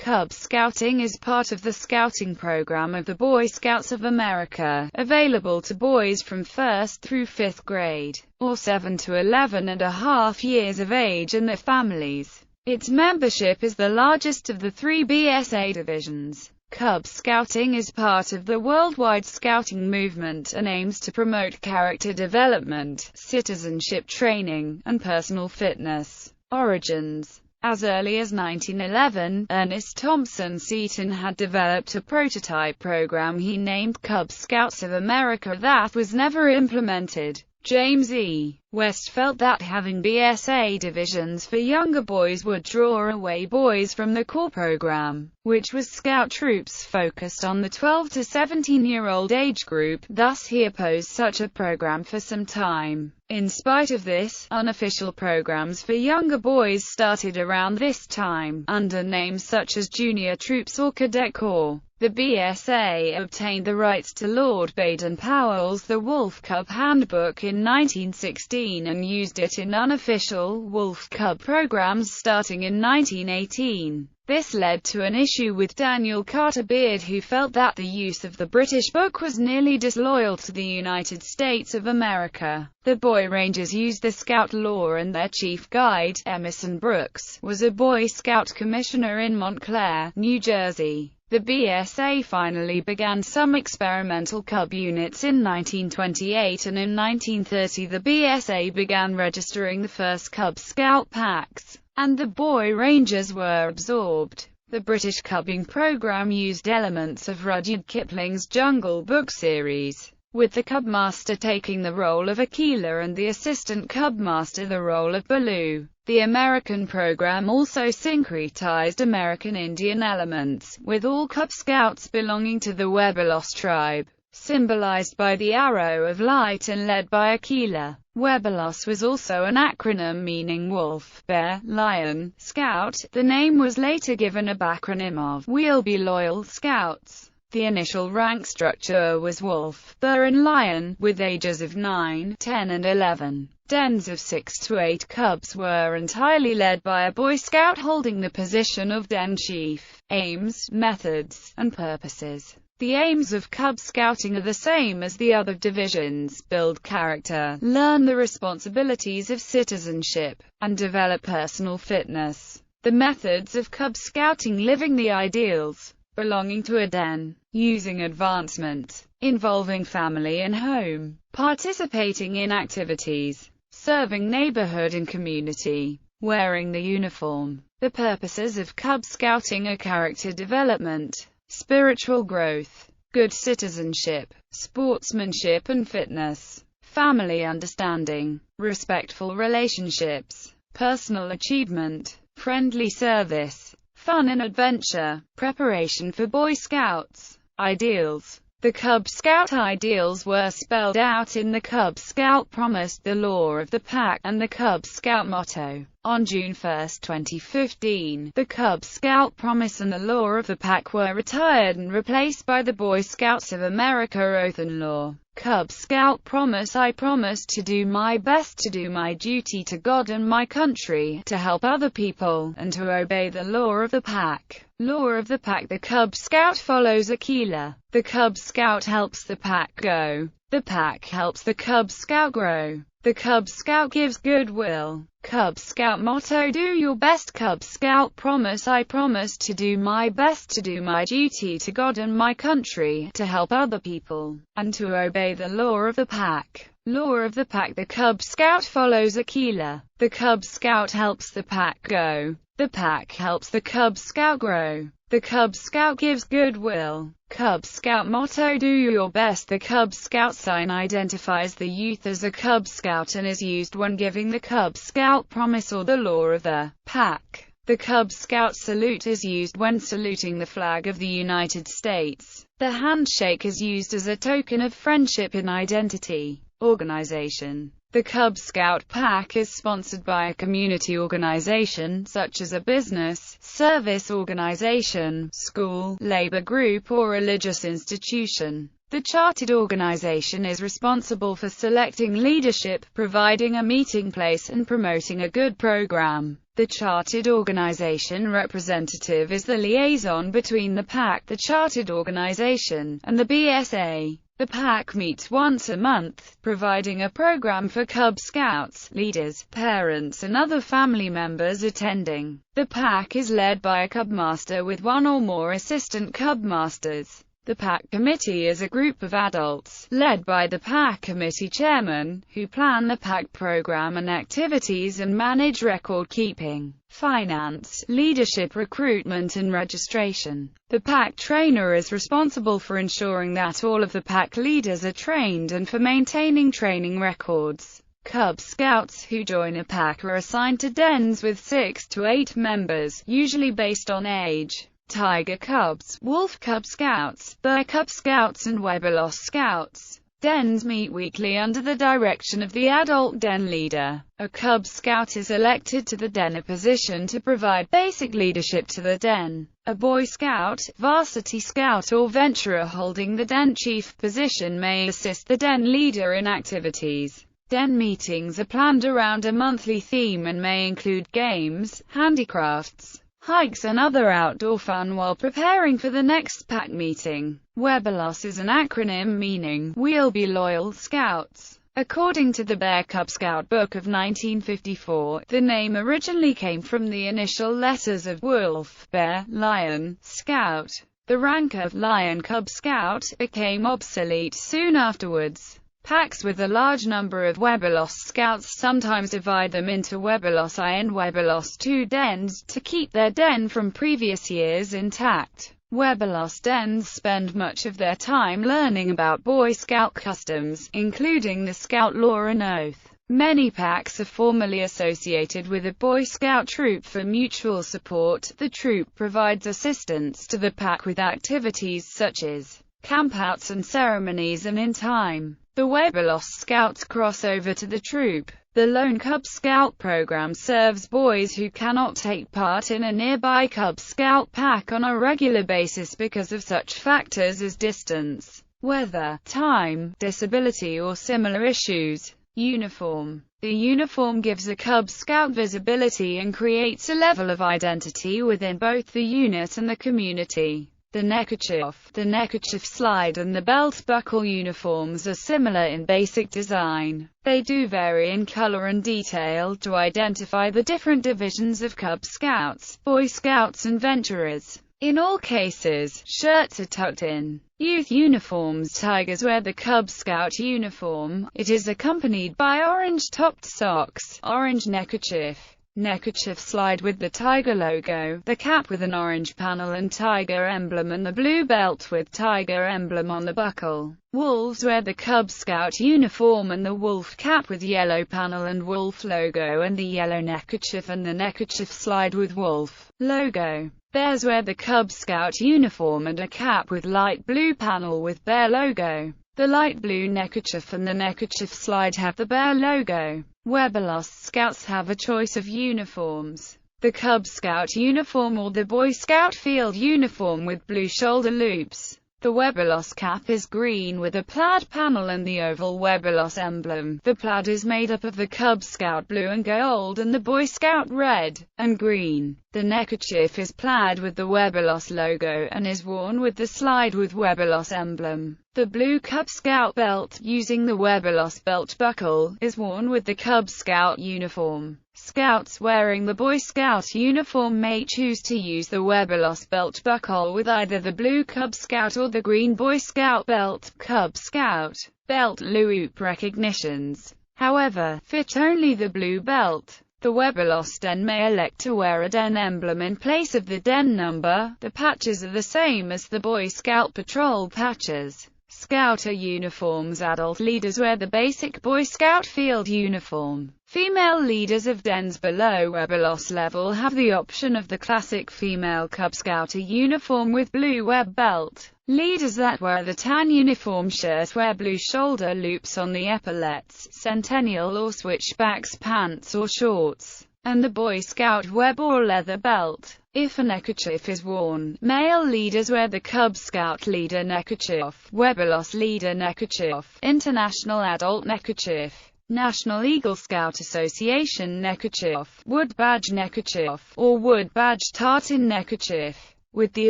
Cub Scouting is part of the Scouting program of the Boy Scouts of America, available to boys from 1st through 5th grade, or 7 to 11.5 years of age and their families. Its membership is the largest of the 3 BSA divisions. Cub Scouting is part of the worldwide Scouting movement and aims to promote character development, citizenship training, and personal fitness. Origins. As early as 1911, Ernest Thompson Seton had developed a prototype program he named Cub Scouts of America that was never implemented. James E. West felt that having BSA divisions for younger boys would draw away boys from the core program, which was scout troops focused on the 12 to 17-year-old age group. Thus he opposed such a program for some time. In spite of this, unofficial programs for younger boys started around this time, under names such as Junior Troops or Cadet Corps. The BSA obtained the rights to Lord Baden-Powell's The Wolf Cub Handbook in 1916 and used it in unofficial Wolf Cub programs starting in 1918. This led to an issue with Daniel Carter Beard, who felt that the use of the British book was nearly disloyal to the United States of America. The Boy Rangers used the Scout law, and their chief guide, Emerson Brooks, was a Boy Scout commissioner in Montclair, New Jersey. The BSA finally began some experimental Cub units in 1928, and in 1930 the BSA began registering the first Cub Scout packs, and the Boy Rangers were absorbed. The British Cubbing program used elements of Rudyard Kipling's Jungle Book series, with the Cub Master taking the role of Aquila and the assistant Cub Master the role of Baloo. The American program also syncretized American Indian elements, with all Cub Scouts belonging to the Webelos tribe, symbolized by the arrow of light and led by Aquila. Webelos was also an acronym meaning wolf, bear, lion, scout. The name was later given a backronym of We'll Be Loyal Scouts. The initial rank structure was wolf, bear and lion, with ages of 9, 10 and 11. Dens of 6 to 8 cubs were entirely led by a Boy Scout holding the position of den chief. Aims, methods, and purposes. The aims of Cub Scouting are the same as the other divisions: build character, learn the responsibilities of citizenship, and develop personal fitness. The methods of Cub Scouting: living the ideals, belonging to a den, using advancement, involving family and home, participating in activities, serving neighborhood and community, wearing the uniform. The purposes of Cub Scouting are character development, spiritual growth, good citizenship, sportsmanship and fitness, family understanding, respectful relationships, personal achievement, friendly service, fun and adventure, preparation for Boy Scouts. Ideals. The Cub Scout ideals were spelled out in the Cub Scout Promise, the Law of the Pack, and the Cub Scout motto. On June 1, 2015, the Cub Scout Promise and the Law of the Pack were retired and replaced by the Boy Scouts of America Oath and Law. Cub Scout Promise: I promise to do my best, to do my duty to God and my country, to help other people, and to obey the law of the pack. Law of the Pack: the Cub Scout follows Aquila. The Cub Scout helps the pack go. The pack helps the Cub Scout grow. The Cub Scout gives goodwill. Cub Scout motto: do your best. Cub Scout Promise: I promise to do my best, to do my duty to God and my country, to help other people, and to obey the law of the pack. Law of the Pack: the Cub Scout follows Aquila. The Cub Scout helps the pack go. The pack helps the Cub Scout grow. The Cub Scout gives goodwill. Cub Scout motto: do your best. The Cub Scout sign identifies the youth as a Cub Scout and is used when giving the Cub Scout Promise or the Law of the Pack. The Cub Scout salute is used when saluting the flag of the United States. The handshake is used as a token of friendship and identity. Organization. The Cub Scout Pack is sponsored by a community organization, such as a business, service organization, school, labor group or religious institution. The chartered organization is responsible for selecting leadership, providing a meeting place and promoting a good program. The chartered organization representative is the liaison between the pack, the chartered organization, and the BSA. The pack meets once a month, providing a program for Cub Scouts, leaders, parents and other family members attending. The pack is led by a Cub Master with one or more assistant Cub Masters. The pack committee is a group of adults, led by the pack committee chairman, who plan the pack program and activities and manage record-keeping, finance, leadership, recruitment and registration. The pack trainer is responsible for ensuring that all of the pack leaders are trained and for maintaining training records. Cub Scouts who join a pack are assigned to dens with 6 to 8 members, usually based on age. Tiger Cubs, Wolf Cub Scouts, Bear Cub Scouts and Webelos Scouts. Dens meet weekly under the direction of the adult den leader. A Cub Scout is elected to the den, a position to provide basic leadership to the den. A Boy Scout, Varsity Scout or Venturer holding the den chief position may assist the den leader in activities. Den meetings are planned around a monthly theme and may include games, handicrafts, hikes and other outdoor fun while preparing for the next pack meeting. Webelos is an acronym meaning, We'll Be Loyal Scouts. According to the Bear Cub Scout Book of 1954, the name originally came from the initial letters of Wolf, Bear, Lion, Scout. The rank of Lion Cub Scout became obsolete soon afterwards. Packs with a large number of Webelos Scouts sometimes divide them into Webelos I and Webelos II dens, to keep their den from previous years intact. Webelos dens spend much of their time learning about Boy Scout customs, including the Scout law and oath. Many packs are formally associated with a Boy Scout troop for mutual support. The troop provides assistance to the pack with activities such as campouts and ceremonies, and in time, the Webelos Scouts cross over to the troop. The Lone Cub Scout program serves boys who cannot take part in a nearby Cub Scout pack on a regular basis because of such factors as distance, weather, time, disability or similar issues. Uniform. The uniform gives a Cub Scout visibility and creates a level of identity within both the unit and the community. The neckerchief slide and the belt buckle uniforms are similar in basic design. They do vary in color and detail to identify the different divisions of Cub Scouts, Boy Scouts and Venturers. In all cases, shirts are tucked in. Youth uniforms. Tigers wear the Cub Scout uniform. It is accompanied by orange-topped socks, orange neckerchief slide with the tiger logo, the cap with an orange panel and tiger emblem, and the blue belt with tiger emblem on the buckle. Wolves wear the Cub Scout uniform and the wolf cap with yellow panel and wolf logo, and the yellow neckerchief and the neckerchief slide with wolf logo. Bears wear the Cub Scout uniform and a cap with light blue panel with bear logo. The light blue neckerchief and the neckerchief slide have the bear logo. Webelos Scouts have a choice of uniforms. The Cub Scout uniform or the Boy Scout field uniform with blue shoulder loops. The Webelos cap is green with a plaid panel and the oval Webelos emblem. The plaid is made up of the Cub Scout blue and gold and the Boy Scout red and green. The neckerchief is plaid with the Webelos logo and is worn with the slide with Webelos emblem. The blue Cub Scout belt, using the Webelos belt buckle, is worn with the Cub Scout uniform. Scouts wearing the Boy Scout uniform may choose to use the Webelos belt buckle with either the blue Cub Scout or the green Boy Scout belt. Cub Scout belt loop recognitions, however, fit only the blue belt. The Webelos den may elect to wear a den emblem in place of the den number. The patches are the same as the Boy Scout patrol patches. Scouter uniforms. Adult leaders wear the basic Boy Scout field uniform. Female leaders of dens below Webelos level have the option of the classic female Cub Scouter uniform with blue web belt. Leaders that wear the tan uniform shirt wear blue shoulder loops on the epaulets, Centennial or switchbacks pants or shorts, and the Boy Scout web or leather belt. If a neckerchief is worn, male leaders wear the Cub Scout leader neckerchief, Webelos leader neckerchief, International adult neckerchief. National Eagle Scout Association neckerchief, wood badge neckerchief, or wood badge tartan neckerchief, with the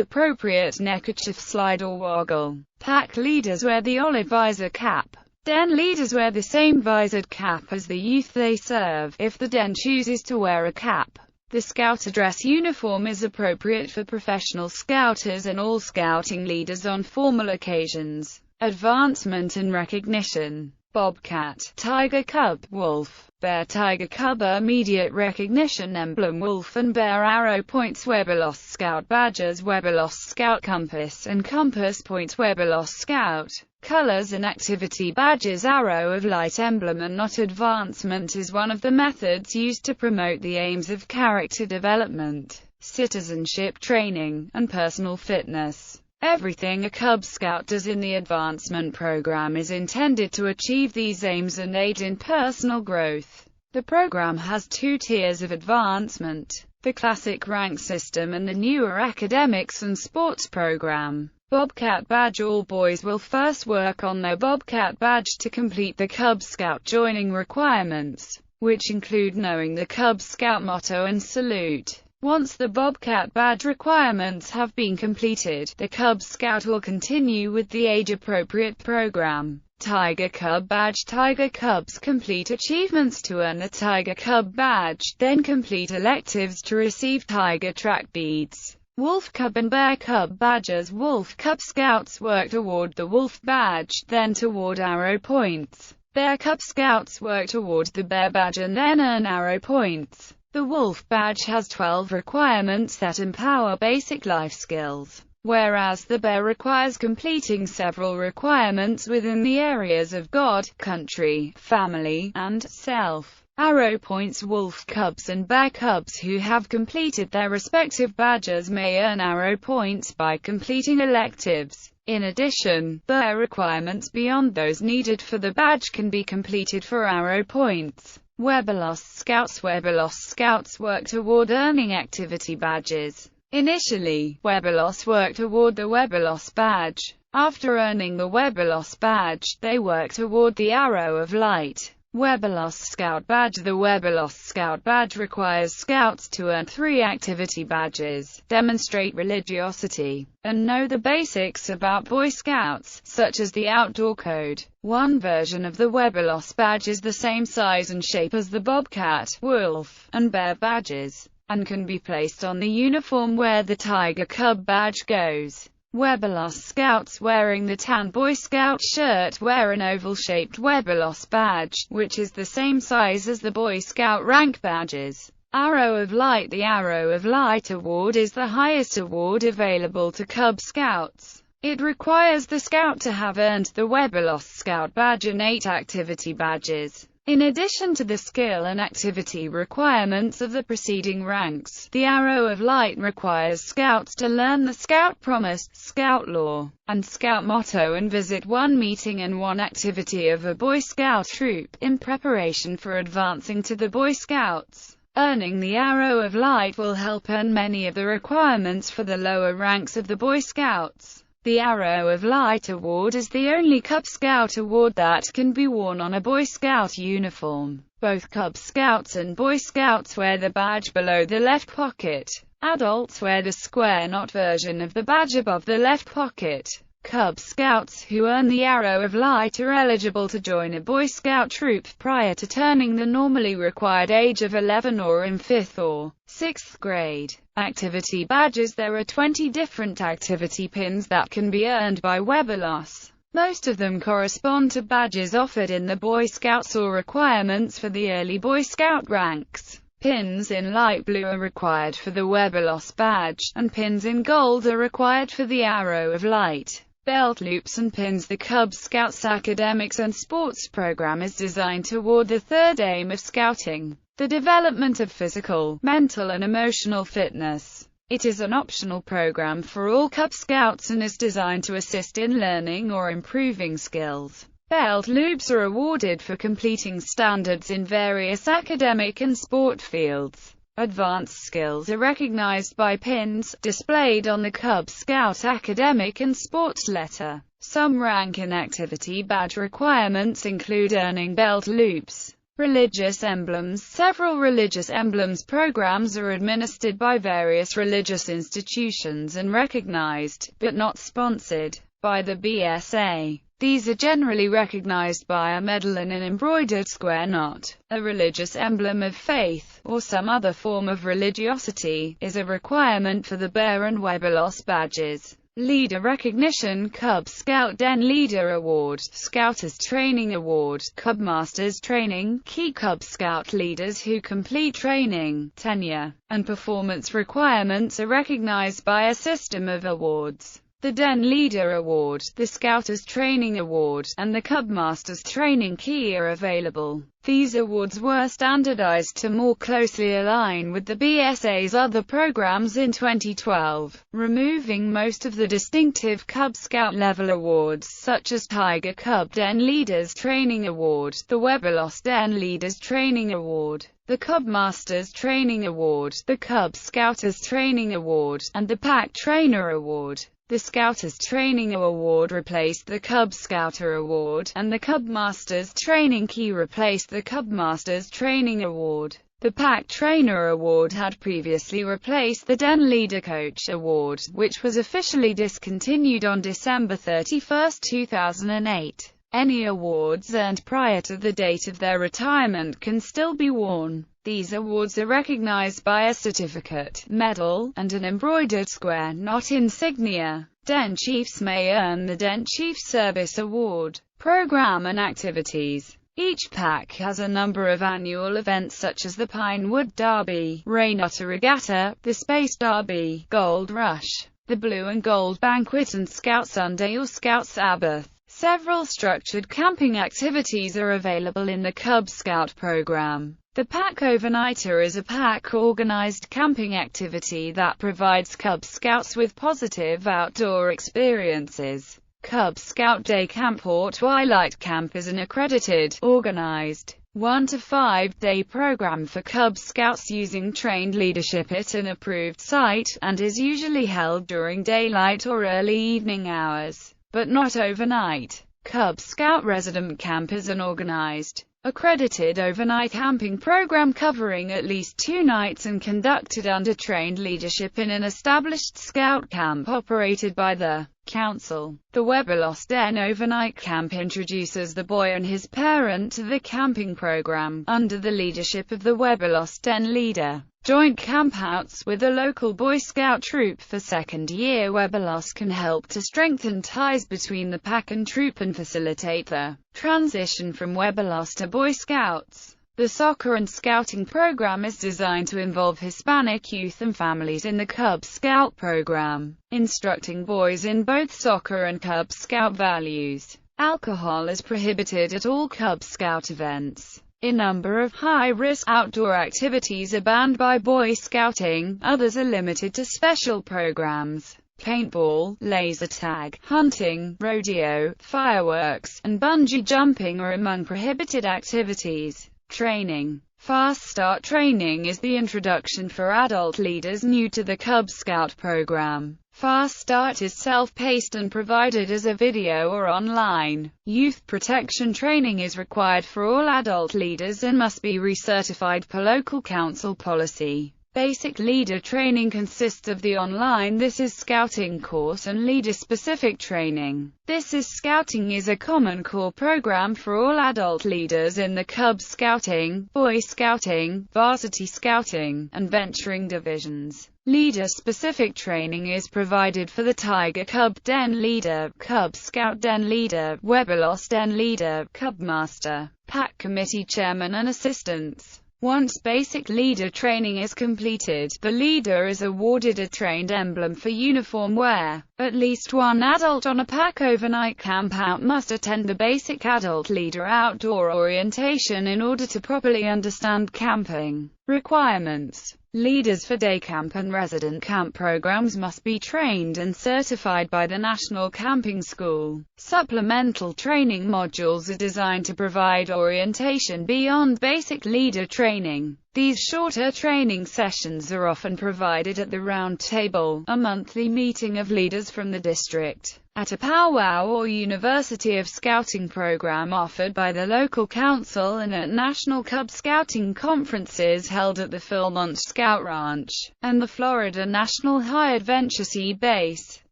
appropriate neckerchief slide or woggle. Pack leaders wear the olive visor cap. Den leaders wear the same visored cap as the youth they serve, if the den chooses to wear a cap. The Scouter dress uniform is appropriate for professional scouters and all scouting leaders on formal occasions. Advancement and recognition. Bobcat, tiger cub, wolf, bear, tiger cub. Immediate recognition emblem: wolf and bear. Arrow points: Webelos Scout badges, Webelos Scout compass and compass points, Webelos Scout. Colors and activity badges: arrow of light emblem and not. Advancement is one of the methods used to promote the aims of character development, citizenship training, and personal fitness. Everything a Cub Scout does in the advancement program is intended to achieve these aims and aid in personal growth. The program has two tiers of advancement: the classic rank system and the newer academics and sports program. Bobcat badge: all boys will first work on their Bobcat badge to complete the Cub Scout joining requirements, which include knowing the Cub Scout motto and salute. Once the Bobcat badge requirements have been completed, the Cub Scout will continue with the age-appropriate program. Tiger Cub badge: Tiger Cubs complete achievements to earn the Tiger Cub badge, then complete electives to receive Tiger track beads. Wolf Cub and Bear Cub badges: Wolf Cub Scouts work toward the Wolf badge, then toward arrow points. Bear Cub Scouts work toward the Bear badge and then earn arrow points. The Wolf badge has 12 requirements that empower basic life skills, whereas the Bear requires completing several requirements within the areas of God, country, family, and self. Arrow points: Wolf Cubs and Bear Cubs who have completed their respective badges may earn arrow points by completing electives. In addition, Bear requirements beyond those needed for the badge can be completed for arrow points. Webelos Scouts: Webelos Scouts work toward earning activity badges. Initially, Webelos work toward the Webelos badge. After earning the Webelos badge, they work toward the Arrow of Light Webelos Scout badge. The Webelos Scout badge requires Scouts to earn 3 activity badges, demonstrate religiosity, and know the basics about Boy Scouts, such as the outdoor code. One version of the Webelos badge is the same size and shape as the Bobcat, Wolf, and Bear badges, and can be placed on the uniform where the Tiger Cub badge goes. Webelos Scouts wearing the tan Boy Scout shirt wear an oval-shaped Webelos badge, which is the same size as the Boy Scout rank badges. Arrow of Light: the Arrow of Light award is the highest award available to Cub Scouts. It requires the Scout to have earned the Webelos Scout badge and 8 activity badges. In addition to the skill and activity requirements of the preceding ranks, the Arrow of Light requires Scouts to learn the Scout Promise, Scout Law, and Scout Motto and visit 1 meeting and 1 activity of a Boy Scout troop, in preparation for advancing to the Boy Scouts. Earning the Arrow of Light will help earn many of the requirements for the lower ranks of the Boy Scouts. The Arrow of Light award is the only Cub Scout award that can be worn on a Boy Scout uniform. Both Cub Scouts and Boy Scouts wear the badge below the left pocket. Adults wear the square knot version of the badge above the left pocket. Cub Scouts who earn the Arrow of Light are eligible to join a Boy Scout troop prior to turning the normally required age of 11 or in 5th or 6th grade. Activity badges: there are 20 different activity pins that can be earned by Webelos. Most of them correspond to badges offered in the Boy Scouts or requirements for the early Boy Scout ranks. Pins in light blue are required for the Webelos badge, and pins in gold are required for the Arrow of Light. Belt loops and pins: the Cub Scouts academics and sports program is designed toward the third aim of Scouting, the development of physical, mental and emotional fitness. It is an optional program for all Cub Scouts and is designed to assist in learning or improving skills. Belt loops are awarded for completing standards in various academic and sport fields. Advanced skills are recognized by pins, displayed on the Cub Scout academic and sports letter. Some rank and activity badge requirements include earning belt loops. Religious emblems. Several religious emblems programs are administered by various religious institutions and recognized, but not sponsored, by the BSA. These are generally recognized by a medal and an embroidered square knot. A religious emblem of faith, or some other form of religiosity, is a requirement for the Bear and Webelos badges. Leader recognition. Cub Scout Den Leader Award, Scouters Training Award, Cub Masters Training. Key Cub Scout leaders who complete training, tenure, and performance requirements are recognized by a system of awards. The Den Leader Award, the Scouters Training Award, and the Cub Masters Training Key are available. These awards were standardized to more closely align with the BSA's other programs in 2012, removing most of the distinctive Cub Scout level awards such as Tiger Cub Den Leaders Training Award, the Webelos Den Leaders Training Award, the Cub Masters Training Award, the Cub Scouters Training Award, and the Pack Trainer Award. The Scouters Training Award replaced the Cub Scouter Award, and the Cub Masters Training Key replaced the Cub Masters Training Award. The Pack Trainer Award had previously replaced the Den Leader Coach Award, which was officially discontinued on December 31, 2008. Any awards earned prior to the date of their retirement can still be worn. These awards are recognized by a certificate, medal, and an embroidered square knot insignia. Den Chiefs may earn the Den Chief Service Award. Program and activities. Each pack has a number of annual events such as the Pinewood Derby, Rain Otter Regatta, the Space Derby, Gold Rush, the Blue and Gold Banquet, and Scout Sunday or Scout Sabbath. Several structured camping activities are available in the Cub Scout program. The Pack Overnighter is a pack-organized camping activity that provides Cub Scouts with positive outdoor experiences. Cub Scout Day Camp or Twilight Camp is an accredited, organized, 1 to 5 day program for Cub Scouts using trained leadership at an approved site, and is usually held during daylight or early evening hours, but not overnight. Cub Scout Resident Camp is an organized, accredited overnight camping program covering at least 2 nights and conducted under trained leadership in an established scout camp operated by the Council. The Webelos Den Overnight Camp introduces the boy and his parent to the camping program, under the leadership of the Webelos Den leader. Joint campouts with a local Boy Scout troop for second year Webelos can help to strengthen ties between the pack and troop and facilitate the transition from Webelos to Boy Scouts. The Soccer and Scouting program is designed to involve Hispanic youth and families in the Cub Scout program, instructing boys in both soccer and Cub Scout values. Alcohol is prohibited at all Cub Scout events. A number of high-risk outdoor activities are banned by Boy Scouting, others are limited to special programs. Paintball, laser tag, hunting, rodeo, fireworks, and bungee jumping are among prohibited activities. Training. Fast Start training is the introduction for adult leaders new to the Cub Scout program. Fast Start is self-paced and provided as a video or online. Youth protection training is required for all adult leaders and must be recertified per local council policy. Basic leader training consists of the online This Is Scouting course and leader-specific training. This Is Scouting is a common core program for all adult leaders in the Cub Scouting, Boy Scouting, Varsity Scouting, and Venturing divisions. Leader-specific training is provided for the Tiger Cub Den Leader, Cub Scout Den Leader, Webelos Den Leader, Cub Master, Pack Committee Chairman and Assistants. Once basic leader training is completed, the leader is awarded a trained emblem for uniform wear. At least one adult on a pack overnight campout must attend the basic adult leader outdoor orientation in order to properly understand camping requirements. Leaders for day camp and resident camp programs must be trained and certified by the National Camping School. Supplemental training modules are designed to provide orientation beyond basic leader training. These shorter training sessions are often provided at the Round Table, a monthly meeting of leaders from the district, at a powwow or University of Scouting program offered by the local council, and at national Cub Scouting conferences held at the Philmont Scout Ranch and the Florida National High Adventure Sea Base.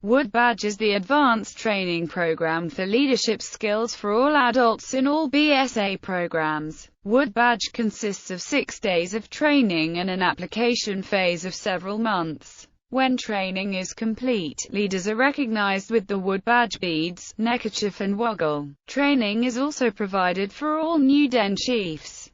Wood Badge is the advanced training program for leadership skills for all adults in all BSA programs. Wood Badge consists of 6 days of training and an application phase of several months. When training is complete, leaders are recognized with the Wood Badge beads, neckerchief and woggle. Training is also provided for all new Den Chiefs.